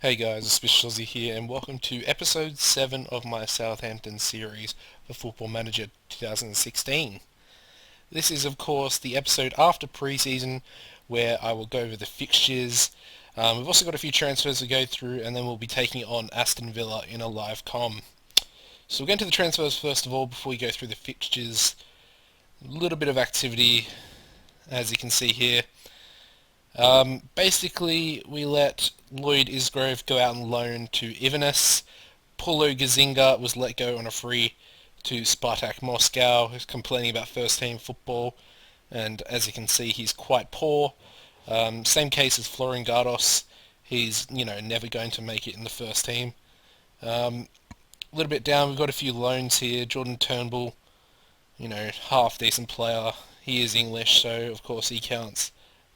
Hey guys, AuspiciousAussie here, and welcome to episode 7 of my Southampton series for Football Manager 2016. This is, of course, the episode after pre-season where I will go over the fixtures. We've also got a few transfers to go through, and then we'll be taking on Aston Villa in a live comm. So we'll get into the transfers first of all before we go through the fixtures. A little bit of activity, as you can see here. Basically, we let Lloyd Isgrove go out on loan to Inverness. Paulo Gazzaniga was let go on a free to Spartak Moscow. He's complaining about first-team football, and as you can see, he's quite poor. Same case as Florin Gardos. He's, never going to make it in the first team. A little bit down, we've got a few loans here. Jordan Turnbull, half-decent player. He is English, so of course he counts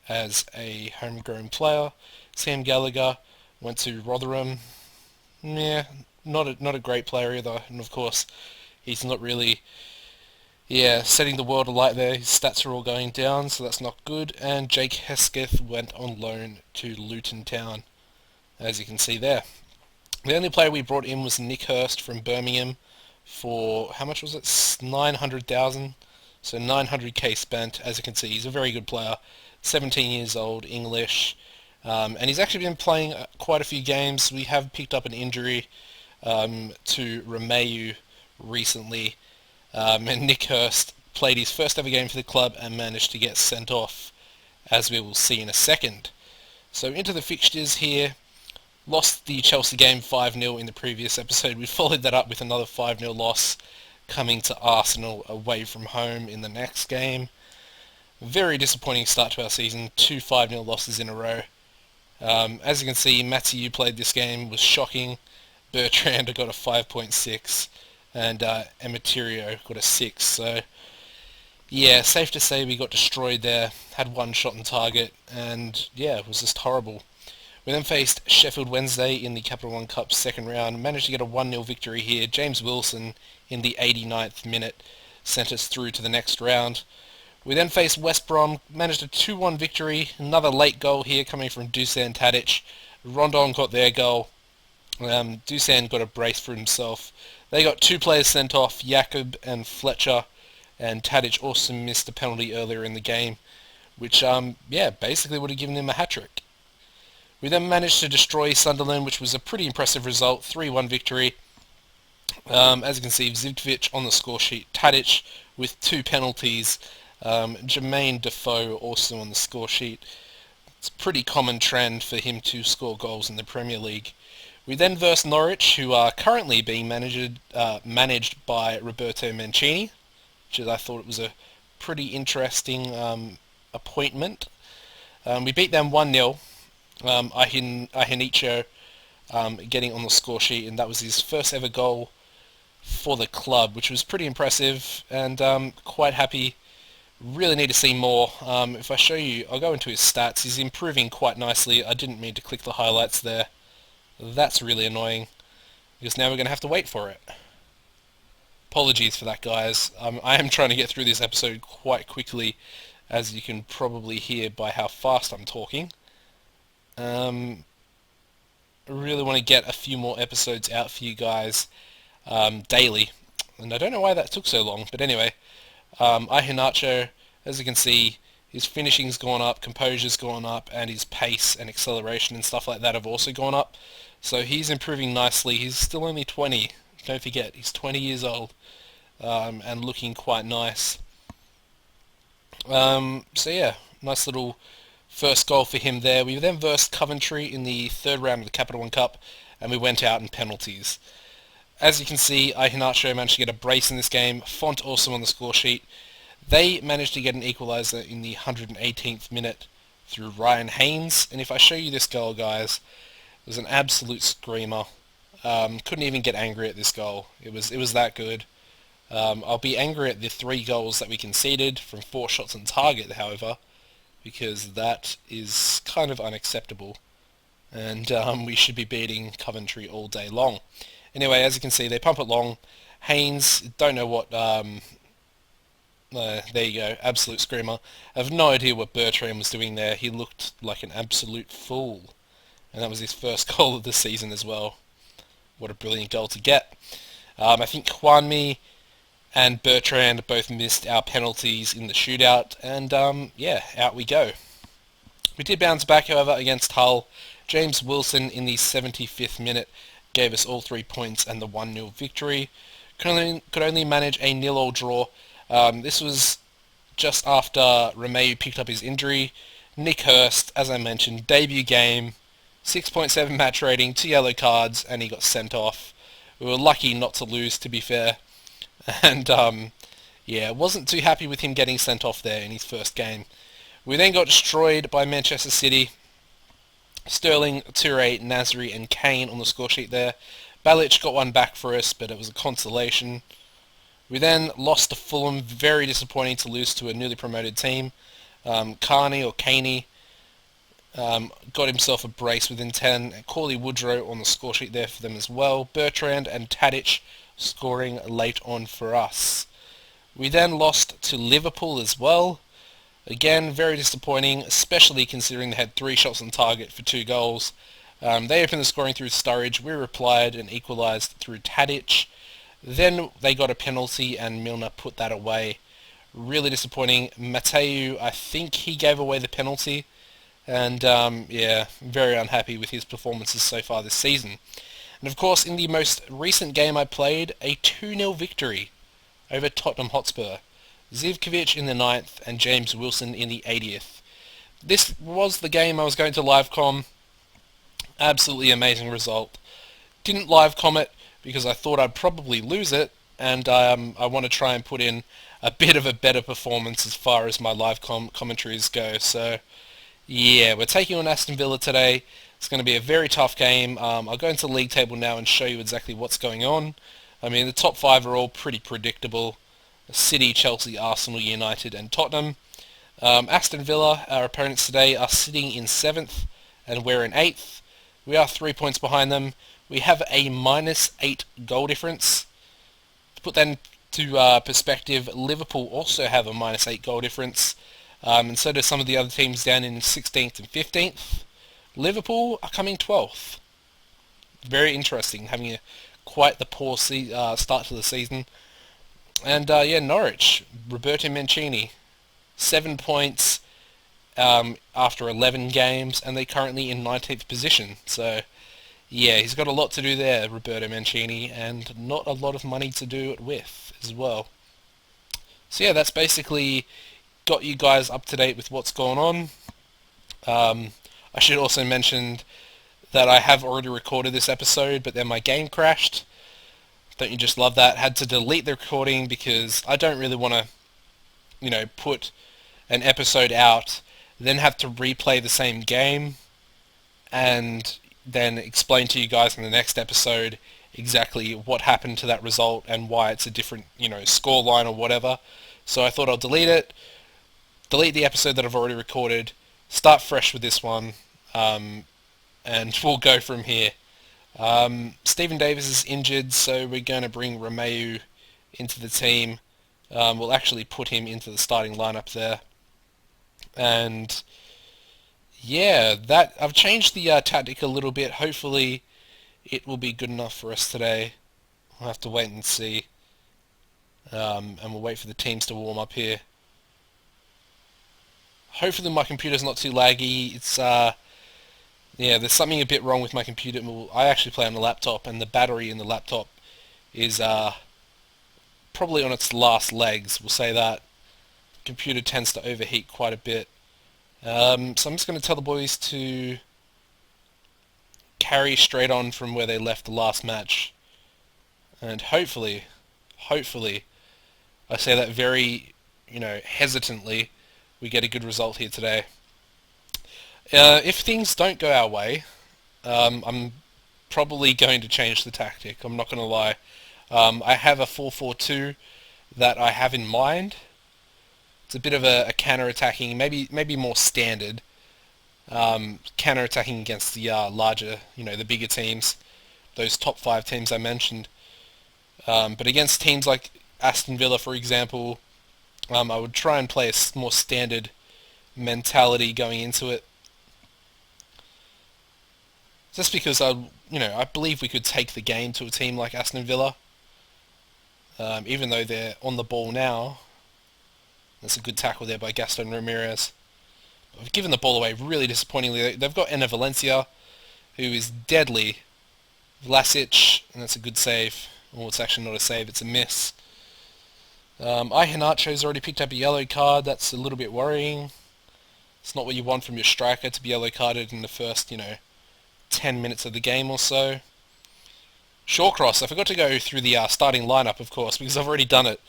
as a homegrown player. Sam Gallagher went to Rotherham. Yeah, not a great player either, and of course he's not really setting the world alight there. His stats are all going down, so that's not good. And Jake Hesketh went on loan to Luton Town, as you can see there. The only player we brought in was Nick Hurst from Birmingham for, how much was it? 900,000. So 900k spent. As you can see, he's a very good player. 17 years old, English, and he's actually been playing quite a few games. We have picked up an injury to Romeu recently, and Nick Hurst played his first ever game for the club and managed to get sent off, as we will see in a second. So into the fixtures here. Lost the Chelsea game 5-0 in the previous episode. We followed that up with another 5-0 loss coming to Arsenal away from home in the next game. Very disappointing start to our season, 2 5-0 losses in a row. As you can see, Mathieu played this game, was shocking. Bertrand got a 5.6, and Emeterio got a 6. So, yeah, safe to say we got destroyed there, had one shot on target, and yeah, it was just horrible. We then faced Sheffield Wednesday in the Capital One Cup second round, managed to get a 1-0 victory here. James Wilson in the 89th minute sent us through to the next round. We then faced West Brom, managed a 2-1 victory, another late goal here coming from Dusan Tadic. Rondon got their goal. Dusan got a brace for himself. They got 2 players sent off, Jakob and Fletcher, and Tadic also missed a penalty earlier in the game, which, basically would have given him a hat-trick. We then managed to destroy Sunderland, which was a pretty impressive result, 3-1 victory. As you can see, Zivkovic on the score sheet, Tadic with 2 penalties, Jermaine Defoe also on the score sheet. It's a pretty common trend for him to score goals in the Premier League. We then versed Norwich, who are currently being managed by Roberto Mancini, which I thought was a pretty interesting appointment. We beat them 1-0. Ahinicho getting on the score sheet, and that was his first ever goal for the club, which was pretty impressive, and quite happy. Really need to see more. If I show you, I'll go into his stats. He's improving quite nicely. I didn't mean to click the highlights there. That's really annoying, because now we're going to have to wait for it. Apologies for that, guys. I am trying to get through this episode quite quickly, as you can probably hear by how fast I'm talking. I really want to get a few more episodes out for you guys daily, and I don't know why that took so long, but anyway. Iheanacho, as you can see, his finishing's gone up, composure's gone up, and his pace and acceleration and stuff like that have also gone up. So he's improving nicely. He's still only 20. Don't forget, he's 20 years old, and looking quite nice. So yeah, nice little first goal for him there. We then versed Coventry in the third round of the Capital One Cup, and we went out in penalties. As you can see, Iheanacho managed to get a brace in this game. Font also on the score sheet. They managed to get an equaliser in the 118th minute through Ryan Haynes. And if I show you this goal, guys, it was an absolute screamer. Couldn't even get angry at this goal. It was that good. I'll be angry at the 3 goals that we conceded from 4 shots on target, however, because that is kind of unacceptable. And we should be beating Coventry all day long. Anyway, as you can see, they pump it long. Haynes, don't know what... there you go, absolute screamer. I have no idea what Bertrand was doing there. He looked like an absolute fool. and that was his first goal of the season as well. What a brilliant goal to get. I think Kwanmi and Bertrand both missed our penalties in the shootout, and yeah, out we go. We did bounce back, however, against Hull. James Wilson in the 75th minute gave us all 3 points and the 1-0 victory. Could only manage a 0-0 draw. This was just after Romeu picked up his injury. Nick Hurst, as I mentioned, debut game, 6.7 match rating, 2 yellow cards, and he got sent off. We were lucky not to lose, to be fair. And yeah, wasn't too happy with him getting sent off there in his first game. We then got destroyed by Manchester City. Sterling, Toure, Nasri and Kane on the score sheet there. Balic got one back for us, but it was a consolation. We then lost to Fulham. Very disappointing to lose to a newly promoted team. Caney got himself a brace within 10. Corley Woodrow on the score sheet there for them as well. Bertrand and Tadic scoring late on for us. We then lost to Liverpool as well. Again, very disappointing, especially considering they had 3 shots on target for 2 goals. They opened the scoring through Sturridge. We replied and equalised through Tadic. Then they got a penalty and Milner put that away. Really disappointing. Mateu, I think he gave away the penalty. And yeah, very unhappy with his performances so far this season. And of course, in the most recent game I played, a 2-0 victory over Tottenham Hotspur. Zivkovic in the 9th and James Wilson in the 80th. This was the game I was going to livecom. Absolutely amazing result. Didn't livecom it because I thought I'd probably lose it, and I want to try and put in a bit of a better performance as far as my live commentaries go. So yeah, we're taking on Aston Villa today. It's going to be a very tough game. I'll go into the league table now and show you exactly what's going on. I mean, the top 5 are all pretty predictable. City, Chelsea, Arsenal, United and Tottenham. Aston Villa, our opponents today, are sitting in 7th and we're in 8th. We are 3 points behind them. We have a -8 goal difference. To put that into perspective, Liverpool also have a -8 goal difference, and so do some of the other teams down in 16th and 15th. Liverpool are coming 12th. Very interesting, having quite the poor start to the season. And yeah, Norwich, Roberto Mancini, 7 points after 11 games, and they're currently in 19th position. So yeah, he's got a lot to do there, Roberto Mancini, and not a lot of money to do it with as well. So yeah, that's basically got you guys up to date with what's going on. I should also mention that I have already recorded this episode, but then my game crashed. Don't you just love that? Had to delete the recording because I don't really want to, you know, put an episode out, then have to replay the same game, and then explain to you guys in the next episode exactly what happened to that result and why it's a different, you know, score line or whatever. So I thought I'll delete it, delete the episode that I've already recorded, start fresh with this one, and we'll go from here. Stephen Davis is injured, so we're going to bring Romeu into the team. We'll actually put him into the starting lineup there. And yeah, that I've changed the tactic a little bit. Hopefully it will be good enough for us today. We'll have to wait and see. And we'll wait for the teams to warm up here. Hopefully my computer's not too laggy. It's yeah, there's something a bit wrong with my computer. I actually play on a laptop, and the battery in the laptop is probably on its last legs, we'll say that. The computer tends to overheat quite a bit. So I'm just going to tell the boys to carry straight on from where they left the last match. And hopefully, I say that very, you know, hesitantly, we get a good result here today. If things don't go our way, I'm probably going to change the tactic. I'm not going to lie. I have a 4-4-2 that I have in mind. It's a bit of a counter-attacking, maybe more standard, counter-attacking against the larger, you know, the bigger teams, those top 5 teams I mentioned. But against teams like Aston Villa, for example, I would try and play a more standard mentality going into it. just because I believe we could take the game to a team like Aston Villa, even though they're on the ball now. That's a good tackle there by Gaston Ramirez. We've given the ball away really disappointingly. They've got Enna Valencia, who is deadly. Vlasic, and that's a good save. Well, it's actually not a save, it's a miss. Iheanacho's already picked up a yellow card. That's a little bit worrying. It's not what you want from your striker to be yellow carded in the first, 10 minutes of the game or so. Shawcross, I forgot to go through the starting lineup, of course, because I've already done it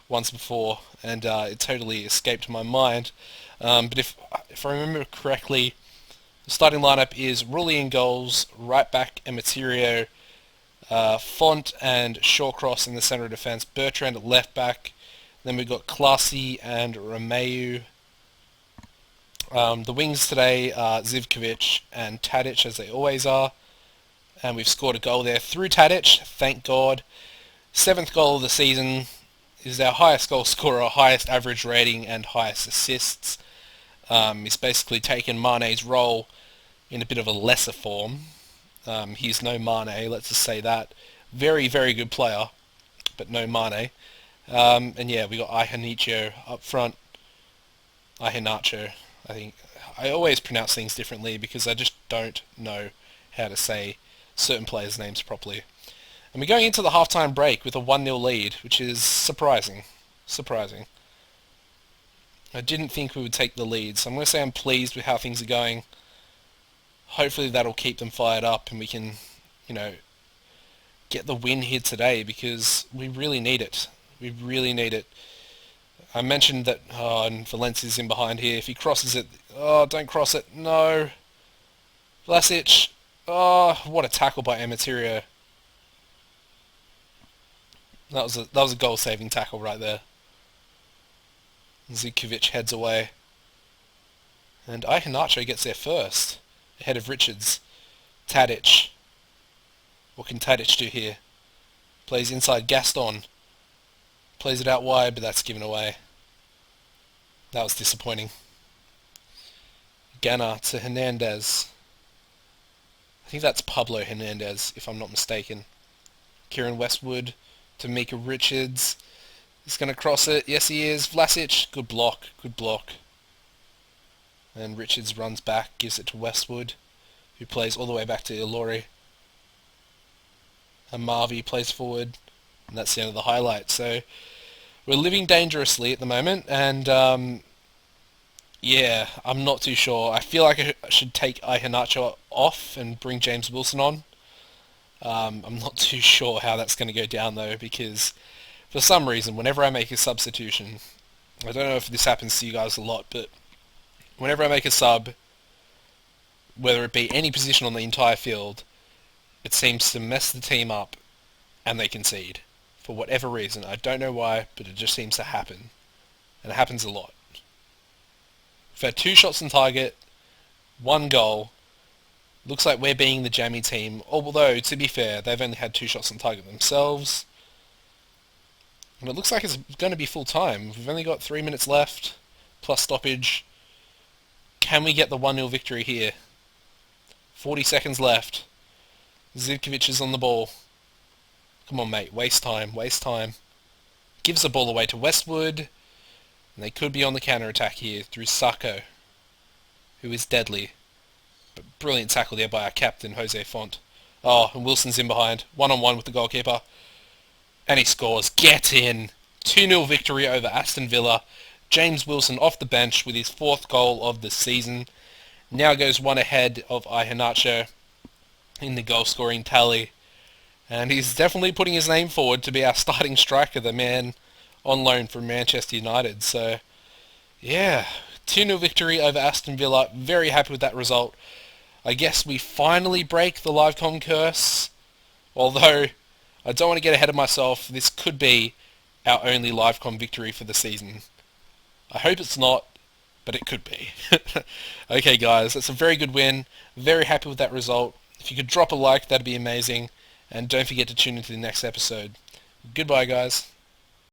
once before, and it totally escaped my mind. But if I remember correctly, the starting lineup is Rulli in goals, right back Emeterio, Font and Shawcross in the centre of defence, Bertrand at left back, then we've got Classy and Romeu. The wings today are Zivkovic and Tadic, as they always are, and we've scored a goal there through Tadic, thank God. 7th goal of the season, is our highest goal scorer, highest average rating and highest assists. He's basically taken Mane's role in a bit of a lesser form. He's no Mane, let's just say that. Very, very good player, but no Mane. And yeah, we got Iheanacho up front. Iheanacho, I think. I always pronounce things differently because I just don't know how to say certain players' names properly. And we're going into the halftime break with a 1-0 lead, which is surprising. Surprising. I didn't think we would take the lead, so I'm going to say I'm pleased with how things are going. Hopefully that'll keep them fired up and we can, get the win here today because we really need it. We really need it. I mentioned that, and Valencia's in behind here. If he crosses it, don't cross it, no. Vlasic, what a tackle by Emeterio. That was a goal-saving tackle right there. Zivkovic heads away. And Iheanacho gets there first, ahead of Richards. Tadic. What can Tadic do here? Plays inside Gaston. Plays it out wide, but that's given away. That was disappointing. Ganna to Hernandez. I think that's Pablo Hernandez, if I'm not mistaken. Kieran Westwood to Mika Richards. He's going to cross it. Yes, he is. Vlasic. Good block. Good block. And Richards runs back, gives it to Westwood, who plays all the way back to Ilori. And Marvy plays forward. And that's the end of the highlight. So we're living dangerously at the moment. And yeah, I'm not too sure. I feel like I should take Iheanacho off and bring James Wilson on. I'm not too sure how that's going to go down though, because for some reason, whenever I make a substitution, I don't know if this happens to you guys a lot, but whenever I make a sub, whether it be any position on the entire field, it seems to mess the team up and they concede. For whatever reason. I don't know why, but it just seems to happen. And it happens a lot. We've had 2 shots on target, 1 goal. Looks like we're being the jammy team, although, to be fair, they've only had 2 shots on target themselves. And it looks like it's going to be full time. We've only got 3 minutes left, plus stoppage. Can we get the 1-0 victory here? 40 seconds left. Zivkovic is on the ball. Come on, mate. Waste time. Waste time. Gives the ball away to Westwood. And they could be on the counter-attack here through Sacco, who is deadly. But brilliant tackle there by our captain, Jose Font. Oh, and Wilson's in behind. 1-on-1 with the goalkeeper. And he scores. Get in. 2-0 victory over Aston Villa. James Wilson off the bench with his 4th goal of the season. Now goes 1 ahead of Iheanacho in the goal-scoring tally. And he's definitely putting his name forward to be our starting striker, the man on loan from Manchester United. So, yeah, 2-0 victory over Aston Villa. Very happy with that result. I guess we finally break the Livecom curse. Although, I don't want to get ahead of myself. This could be our only Livecom victory for the season. I hope it's not, but it could be. Okay, guys, that's a very good win. Very happy with that result. If you could drop a like, that'd be amazing. And don't forget to tune into the next episode. Goodbye, guys.